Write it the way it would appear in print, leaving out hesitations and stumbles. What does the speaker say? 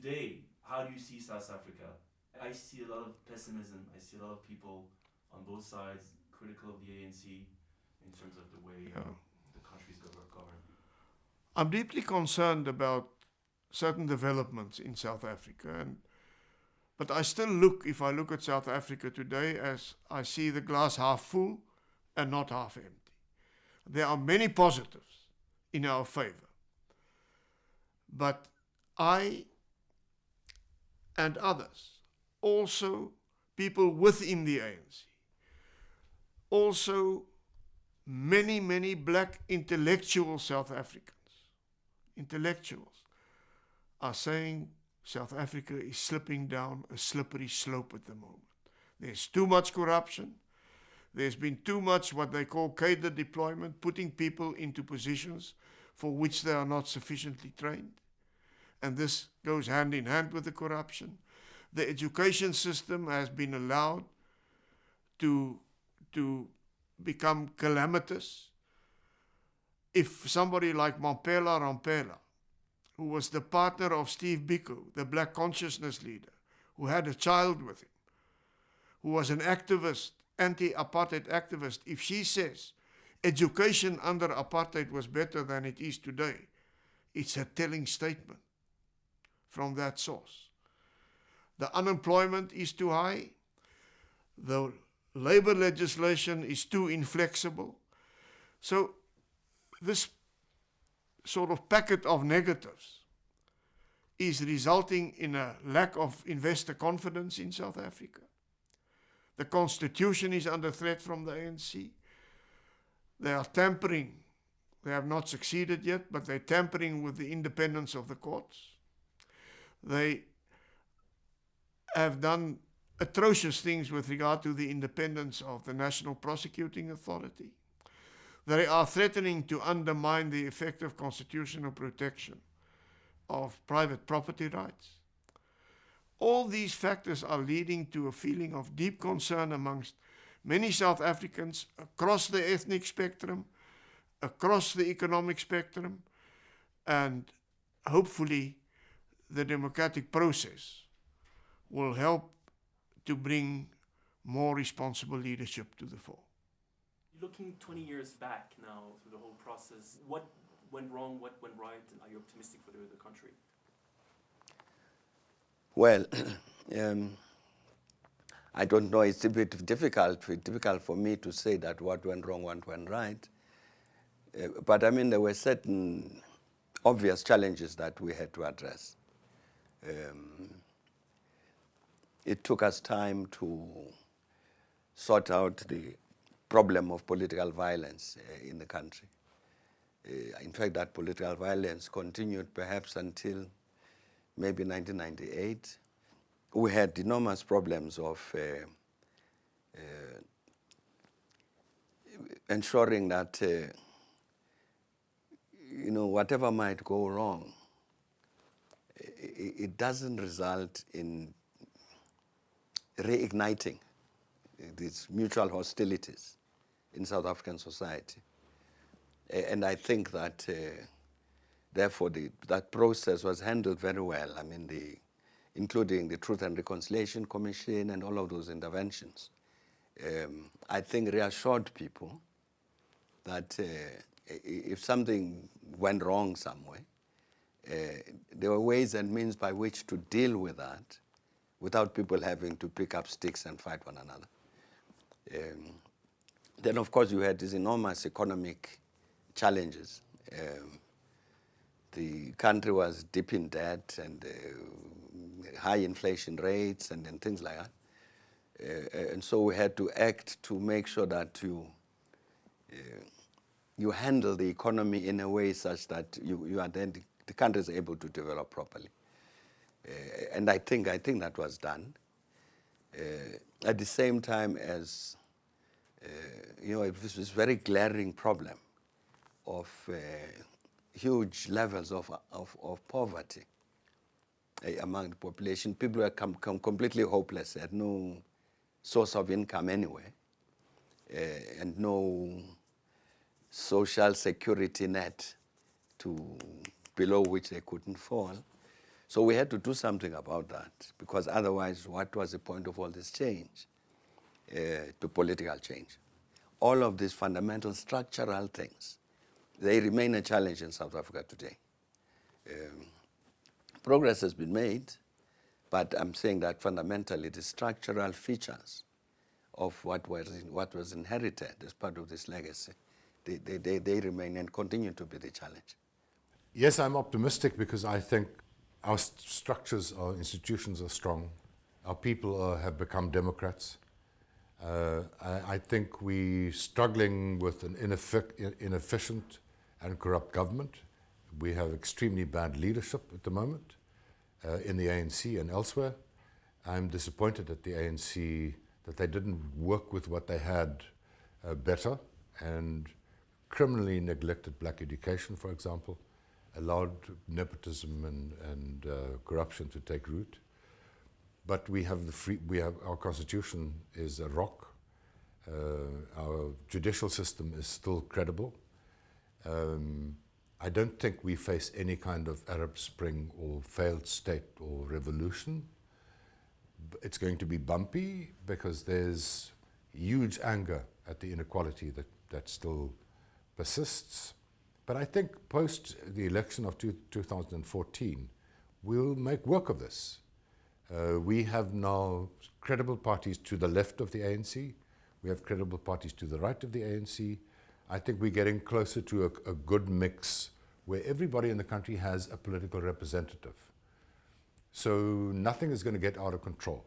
today, how do you see South Africa? I see a lot of pessimism. I see a lot of people on both sides critical of the ANC in terms of the way the country's governed. I'm deeply concerned about certain developments in South Africa, but I still if I look at South Africa today, as I see the glass half full and not half empty. There are many positives in our favor, but I and others, also people within the ANC, also many black intellectual South Africans, intellectuals, are saying South Africa is slipping down a slippery slope at the moment. There's too much corruption. There's been too much what they call cadre deployment, putting people into positions for which they are not sufficiently trained. And this goes hand in hand with the corruption. The education system has been allowed to become calamitous. If somebody like Mampela Rampela, who was the partner of Steve Biko, the black consciousness leader, who had a child with him, who was an activist, anti-apartheid activist, if she says education under apartheid was better than it is today, it's a telling statement from that source. The unemployment is too high. The labor legislation is too inflexible. So this sort of packet of negatives is resulting in a lack of investor confidence in South Africa. The constitution is under threat from the ANC. They are tampering. They have not succeeded yet, but they're tampering with the independence of the courts. They have done atrocious things with regard to the independence of the National Prosecuting Authority. They are threatening to undermine the effective constitutional protection of private property rights. All these factors are leading to a feeling of deep concern amongst many South Africans across the ethnic spectrum, across the economic spectrum, and hopefully the democratic process will help to bring more responsible leadership to the fore. Looking 20 years back now through the whole process, what went wrong, what went right, and are you optimistic for the country? Well, I don't know, it's a bit difficult for me to say that what went wrong, what went right. But I mean, there were certain obvious challenges that we had to address. It took us time to sort out the problem of political violence in the country. In fact, that political violence continued perhaps until maybe 1998. We had enormous problems of ensuring that, whatever might go wrong, it doesn't result in reigniting these mutual hostilities in South African society. And I think that, therefore, that process was handled very well. I mean, including the Truth and Reconciliation Commission and all of those interventions, I think reassured people that if something went wrong somewhere, there were ways and means by which to deal with that without people having to pick up sticks and fight one another. Then, of course, you had these enormous economic challenges. The country was deep in debt and high inflation rates and things like that. And so we had to act to make sure that you handle the economy in a way such that the country is able to develop properly. And I think that was done. At the same time as, this very glaring problem of huge levels of poverty among the population. People were completely hopeless, had no source of income anyway, and no social security net below which they couldn't fall. So we had to do something about that, because otherwise, what was the point of all this change to political change? All of these fundamental structural things, they remain a challenge in South Africa today. Progress has been made, but I'm saying that fundamentally the structural features of what was inherited as part of this legacy, they remain and continue to be the challenge. Yes, I'm optimistic because I think our structures, our institutions are strong. Our people have become democrats. I think we're struggling with an inefficient and corrupt government. We have extremely bad leadership at the moment in the ANC and elsewhere. I'm disappointed at the ANC that they didn't work with what they had better and criminally neglected black education, for example, allowed nepotism and corruption to take root. But we have our constitution is a rock. Our judicial system is still credible. I don't think we face any kind of Arab Spring or failed state or revolution. It's going to be bumpy because there's huge anger at the inequality that still persists. But I think post the election of 2014, we'll make work of this. We have now credible parties to the left of the ANC. We have credible parties to the right of the ANC. I think we're getting closer to a good mix where everybody in the country has a political representative. So nothing is going to get out of control.